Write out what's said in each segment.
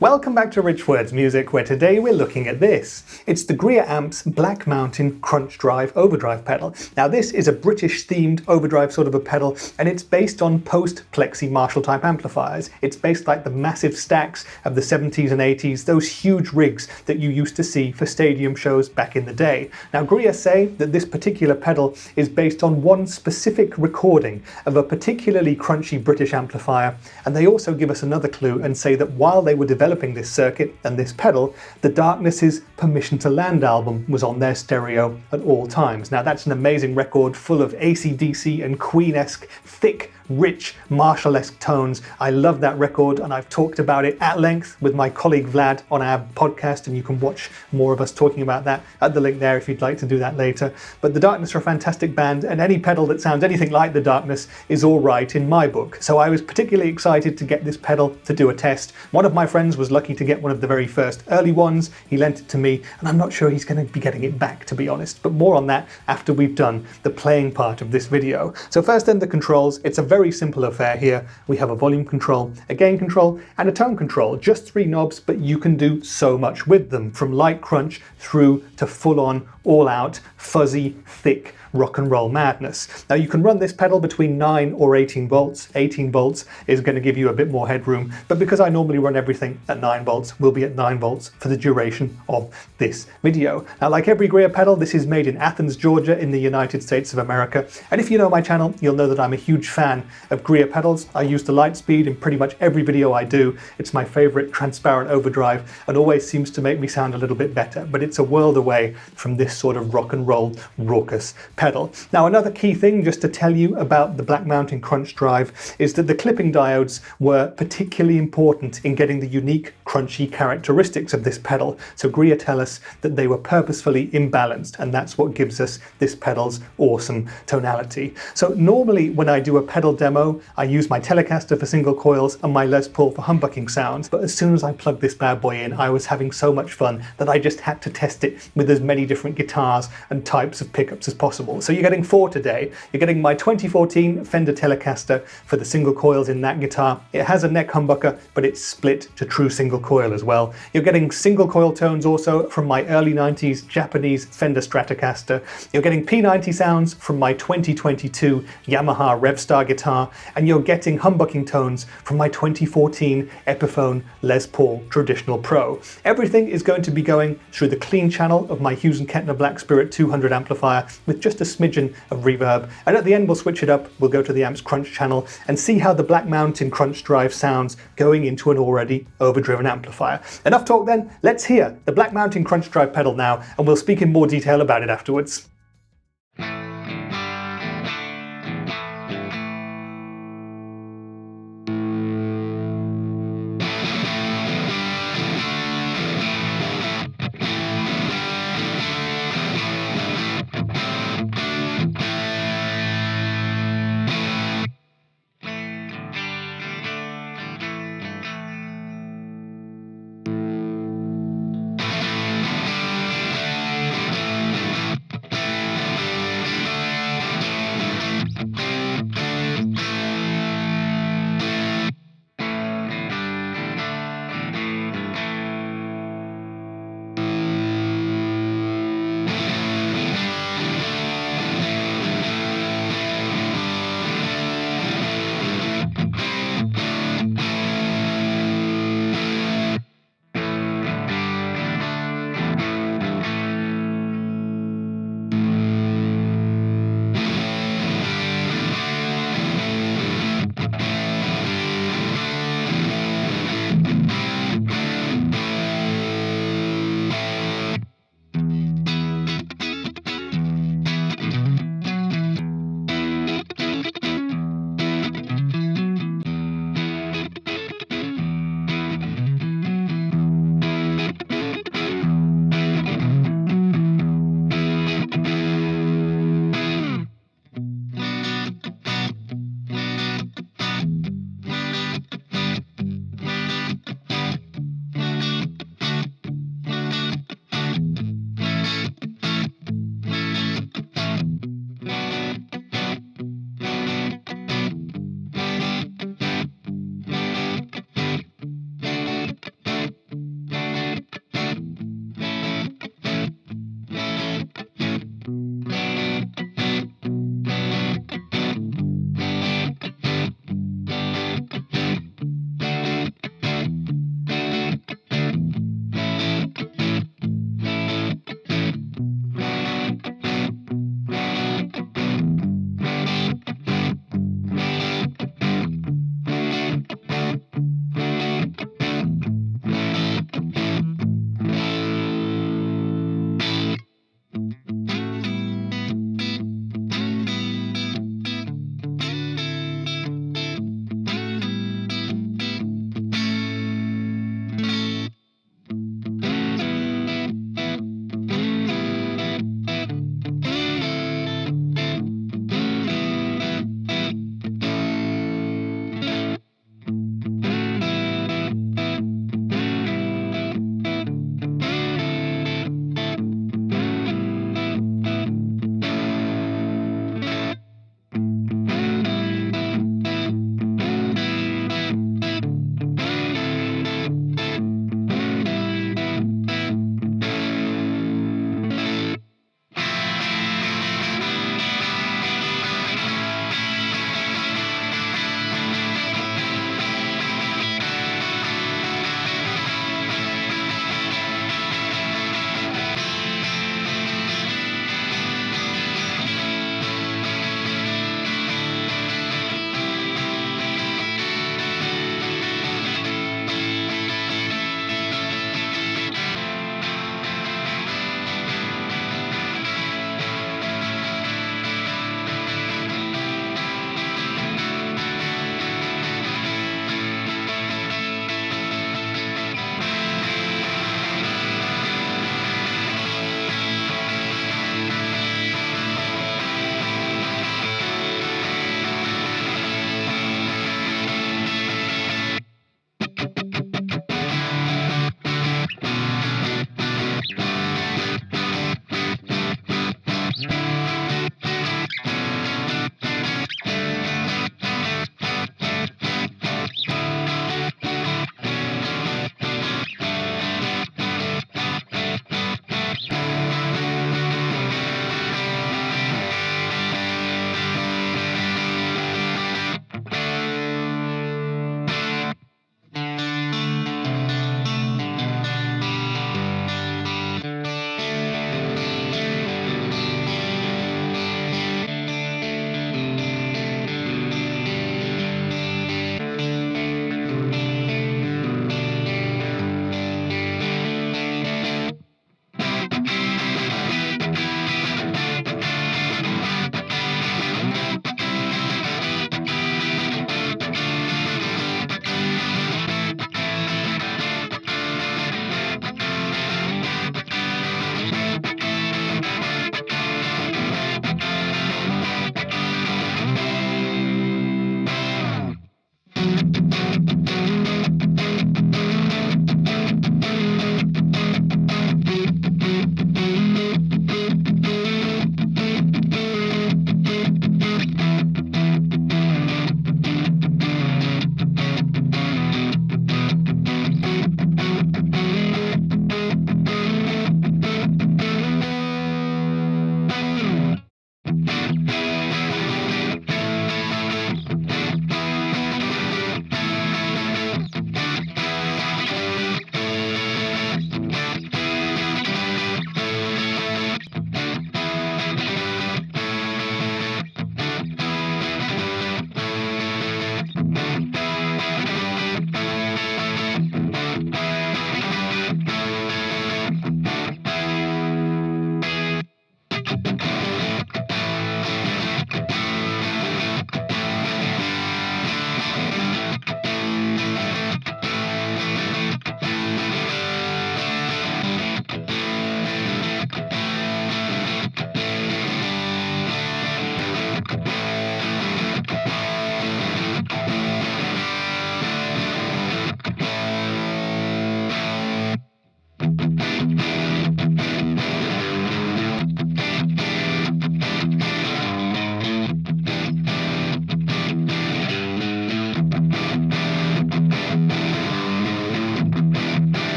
Welcome back to Rich Words Music, where today we're looking at this. It's the Greer Amps Black Mountain Crunch Drive Overdrive pedal. Now this is a British themed overdrive sort of a pedal, and it's based on post-Plexi Marshall type amplifiers. It's based like the massive stacks of the 70s and 80s, those huge rigs that you used to see for stadium shows back in the day. Now Greer say that this particular pedal is based on one specific recording of a particularly crunchy British amplifier, and they also give us another clue and say that while they were developing this circuit and this pedal, the Darkness's Permission to Land album was on their stereo at all times. Now that's an amazing record full of AC/DC and Queen-esque, thick, rich, Marshall-esque tones. I love that record, and I've talked about it at length with my colleague Vlad on our podcast, and you can watch more of us talking about that at the link there if you'd like to do that later. But the Darkness are a fantastic band, and any pedal that sounds anything like the Darkness is all right in my book. So I was particularly excited to get this pedal to do a test. One of my friends was lucky to get one of the very first early ones. He lent it to me, and I'm not sure he's going to be getting it back, to be honest, but more on that after we've done the playing part of this video. So first then, the controls. It's a very simple affair here. We have a volume control, a gain control, and a tone control. Just 3 knobs, but you can do so much with them, from light crunch through to full-on, all-out, fuzzy, thick rock and roll madness. Now you can run this pedal between 9 or 18 volts. 18 volts is going to give you a bit more headroom, but because I normally run everything at 9 volts, we'll be at 9 volts for the duration of this video. Now like every Greer pedal, this is made in Athens, Georgia in the United States of America. And if you know my channel, you'll know that I'm a huge fan of Greer pedals. I use the Lightspeed in pretty much every video I do. It's my favorite transparent overdrive and always seems to make me sound a little bit better, but it's a world away from this sort of rock and roll raucous pedal. Now another key thing just to tell you about the Black Mountain Crunch Drive is that the clipping diodes were particularly important in getting the unique crunchy characteristics of this pedal. So Greer tell us that they were purposefully imbalanced, and that's what gives us this pedal's awesome tonality. So normally when I do a pedal demo, I use my Telecaster for single coils and my Les Paul for humbucking sounds, but as soon as I plugged this bad boy in, I was having so much fun that I just had to test it with as many different guitars and types of pickups as possible. So you're getting 4 today. You're getting my 2014 Fender Telecaster for the single coils in that guitar. It has a neck humbucker, but it's split to true single coil as well. You're getting single coil tones also from my early 90s Japanese Fender Stratocaster. You're getting P90 sounds from my 2022 Yamaha Revstar guitar, and you're getting humbucking tones from my 2014 Epiphone Les Paul Traditional Pro. Everything is going to be going through the clean channel of my Hughes & Kettner Black Spirit 200 amplifier with just a smidgen of reverb, and at the end we'll switch it up. We'll go to the amp's crunch channel and see how the Black Mountain Crunch Drive sounds going into an already overdriven amplifier. Enough talk then, let's hear the Black Mountain Crunch Drive pedal now, and we'll speak in more detail about it afterwards.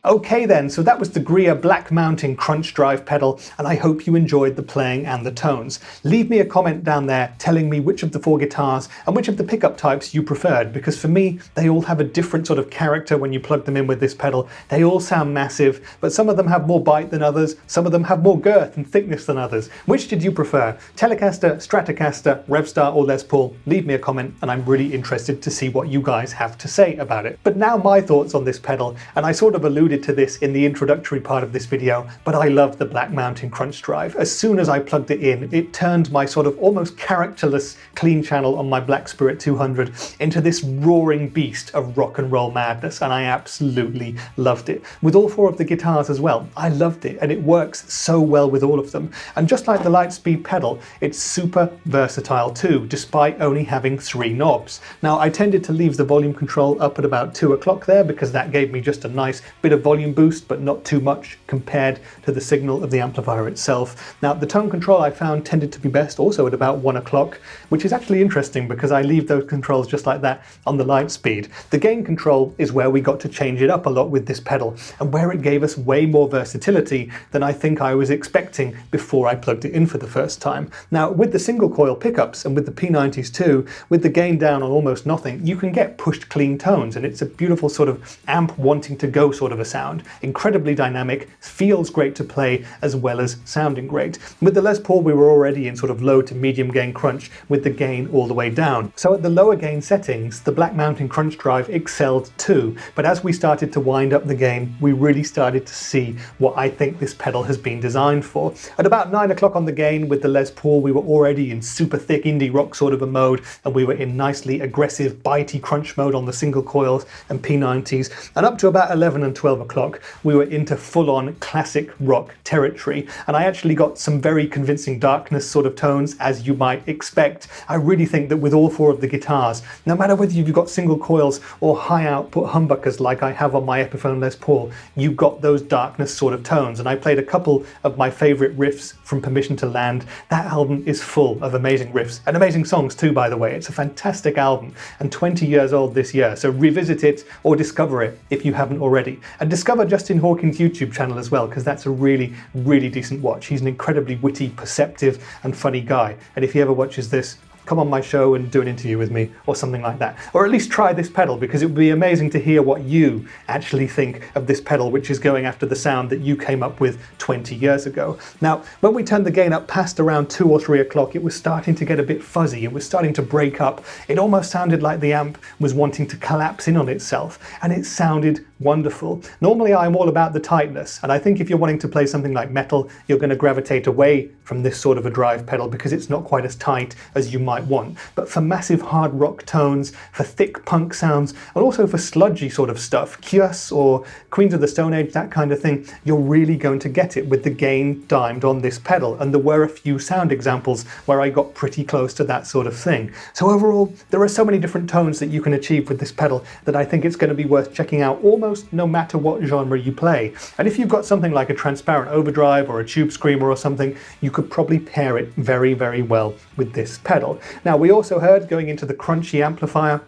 Okay then, so that was the Greer Black Mountain Crunch Drive pedal, and I hope you enjoyed the playing and the tones. Leave me a comment down there telling me which of the 4 guitars and which of the pickup types you preferred, because for me, they all have a different sort of character when you plug them in with this pedal. They all sound massive, but some of them have more bite than others, some of them have more girth and thickness than others. Which did you prefer? Telecaster, Stratocaster, Revstar or Les Paul? Leave me a comment, and I'm really interested to see what you guys have to say about it. But now my thoughts on this pedal, and I sort of alluded to this in the introductory part of this video, but I love the Black Mountain Crunch Drive. As soon as I plugged it in, it turned my sort of almost characterless clean channel on my Black Spirit 200 into this roaring beast of rock and roll madness, and I absolutely loved it. With all 4 of the guitars as well, I loved it, and it works so well with all of them. And just like the Lightspeed pedal, it's super versatile too, despite only having 3 knobs. Now, I tended to leave the volume control up at about 2 o'clock there, because that gave me just a nice bit of volume boost, but not too much compared to the signal of the amplifier itself. Now, the tone control I found tended to be best also at about 1 o'clock, which is actually interesting because I leave those controls just like that on the Lightspeed. The gain control is where we got to change it up a lot with this pedal, and where it gave us way more versatility than I think I was expecting before I plugged it in for the first time. Now, with the single coil pickups and with the P90s too, with the gain down on almost nothing, you can get pushed clean tones, and it's a beautiful sort of amp wanting to go sort of a sound. Incredibly dynamic, feels great to play as well as sounding great. With the Les Paul, we were already in sort of low to medium gain crunch with the gain all the way down. So at the lower gain settings, the Black Mountain Crunch Drive excelled too. But as we started to wind up the gain, we really started to see what I think this pedal has been designed for. At about 9 o'clock on the gain with the Les Paul, we were already in super thick indie rock sort of a mode, and we were in nicely aggressive bitey crunch mode on the single coils and P90s, and up to about 11 and 12 o'clock we were into full-on classic rock territory, and I actually got some very convincing darkness sort of tones, as you might expect. I really think that with all 4 of the guitars, no matter whether you've got single coils or high output humbuckers like I have on my Epiphone Les Paul, you've got those darkness sort of tones. And I played a couple of my favourite riffs from Permission to Land. That album is full of amazing riffs and amazing songs too, by the way. It's a fantastic album and 20 years old this year, so revisit it or discover it if you haven't already. And discover Justin Hawkins' YouTube channel as well, because that's a really, really decent watch. He's an incredibly witty, perceptive and funny guy, and if he ever watches this, come on my show and do an interview with me or something like that. Or at least try this pedal, because it would be amazing to hear what you actually think of this pedal, which is going after the sound that you came up with 20 years ago. Now, when we turned the gain up past around 2 or 3 o'clock, it was starting to get a bit fuzzy. It was starting to break up. It almost sounded like the amp was wanting to collapse in on itself, and it sounded wonderful. Normally I'm all about the tightness, and I think if you're wanting to play something like metal, you're going to gravitate away from this sort of a drive pedal because it's not quite as tight as you might want. But for massive hard rock tones, for thick punk sounds, and also for sludgy sort of stuff, Kios or Queens of the Stone Age, that kind of thing, you're really going to get it with the gain dimed on this pedal. And there were a few sound examples where I got pretty close to that sort of thing. So overall, there are so many different tones that you can achieve with this pedal that I think it's going to be worth checking out almost no matter what genre you play. And if you've got something like a transparent overdrive or a tube screamer or something, you could probably pair it very, very well with this pedal. Now, we also heard, going into the crunchy amplifier,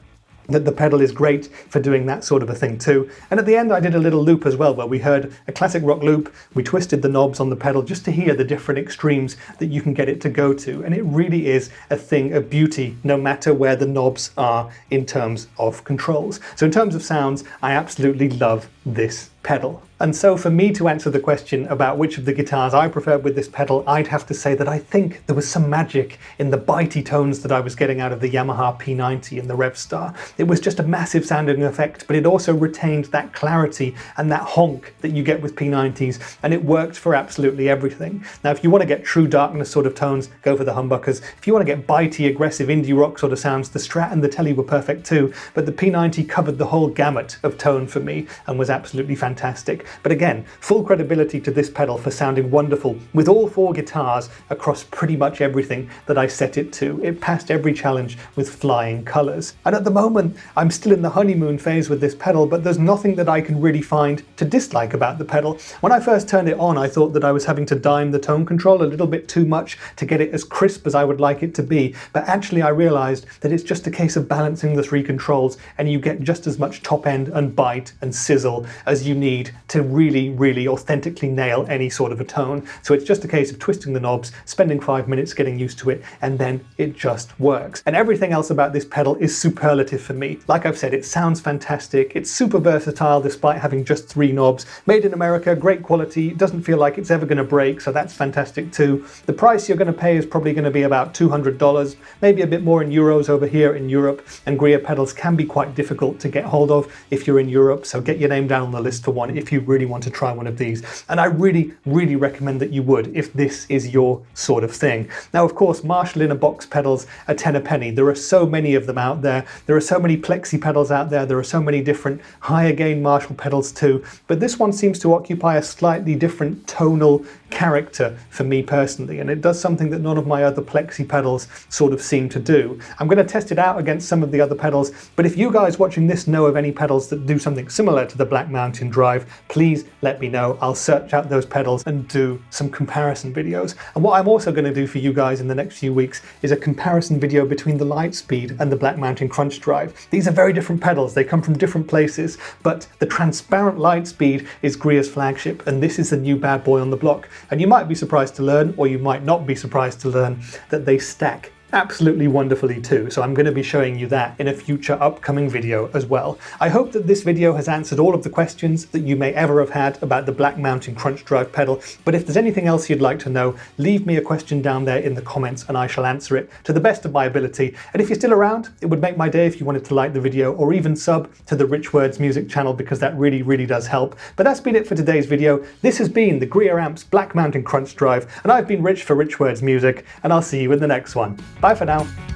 that the pedal is great for doing that sort of a thing too. And at the end I did a little loop as well, where we heard a classic rock loop. We twisted the knobs on the pedal just to hear the different extremes that you can get it to go to. And it really is a thing of beauty, no matter where the knobs are in terms of controls. So in terms of sounds, I absolutely love this pedal. And so for me to answer the question about which of the guitars I preferred with this pedal, I'd have to say that I think there was some magic in the bitey tones that I was getting out of the Yamaha P90 and the Revstar. It was just a massive sounding effect, but it also retained that clarity and that honk that you get with P90s, and it worked for absolutely everything. Now, if you want to get true darkness sort of tones, go for the humbuckers. If you want to get bitey, aggressive indie rock sort of sounds, the Strat and the Tele were perfect too, but the P90 covered the whole gamut of tone for me and was absolutely fantastic. But again, full credibility to this pedal for sounding wonderful with all four guitars across pretty much everything that I set it to. It passed every challenge with flying colours. And at the moment, I'm still in the honeymoon phase with this pedal, but there's nothing that I can really find to dislike about the pedal. When I first turned it on, I thought that I was having to dime the tone control a little bit too much to get it as crisp as I would like it to be. But actually I realised that it's just a case of balancing the three controls and you get just as much top end and bite and sizzle powerful as you need to really, really authentically nail any sort of a tone. So it's just a case of twisting the knobs, spending 5 minutes getting used to it, and then it just works. And everything else about this pedal is superlative for me. Like I've said, it sounds fantastic, it's super versatile despite having just 3 knobs, made in America, great quality, doesn't feel like it's ever going to break, so that's fantastic too. The price you're going to pay is probably going to be about $200, maybe a bit more in euros over here in Europe, and Greer pedals can be quite difficult to get hold of if you're in Europe, so get your name down on the list for one if you really want to try one of these. And I really, really recommend that you would if this is your sort of thing. Now, of course, Marshall in a box pedals are 10 a penny. There are so many of them out there. There are so many Plexi pedals out there. There are so many different higher gain Marshall pedals too, but this one seems to occupy a slightly different tonal character for me personally, and it does something that none of my other Plexi pedals sort of seem to do. I'm going to test it out against some of the other pedals, but if you guys watching this know of any pedals that do something similar to the Black Mountain Drive, please let me know. I'll search out those pedals and do some comparison videos. And what I'm also going to do for you guys in the next few weeks is a comparison video between the Lightspeed and the Black Mountain Crunch Drive. These are very different pedals, they come from different places, but the transparent Lightspeed is Greer's flagship, and this is the new bad boy on the block. And you might be surprised to learn, or you might not be surprised to learn, that they stack absolutely wonderfully too, so I'm going to be showing you that in a future upcoming video as well. I hope that this video has answered all of the questions that you may ever have had about the Black Mountain Crunch Drive pedal, but if there's anything else you'd like to know, leave me a question down there in the comments and I shall answer it to the best of my ability. And if you're still around, it would make my day if you wanted to like the video or even sub to the Rich Words music channel, because that really, really does help. But that's been it for today's video. This has been the Greer Amps Black Mountain Crunch Drive, and I've been Rich for Rich Words Music, and I'll see you in the next one. Bye for now.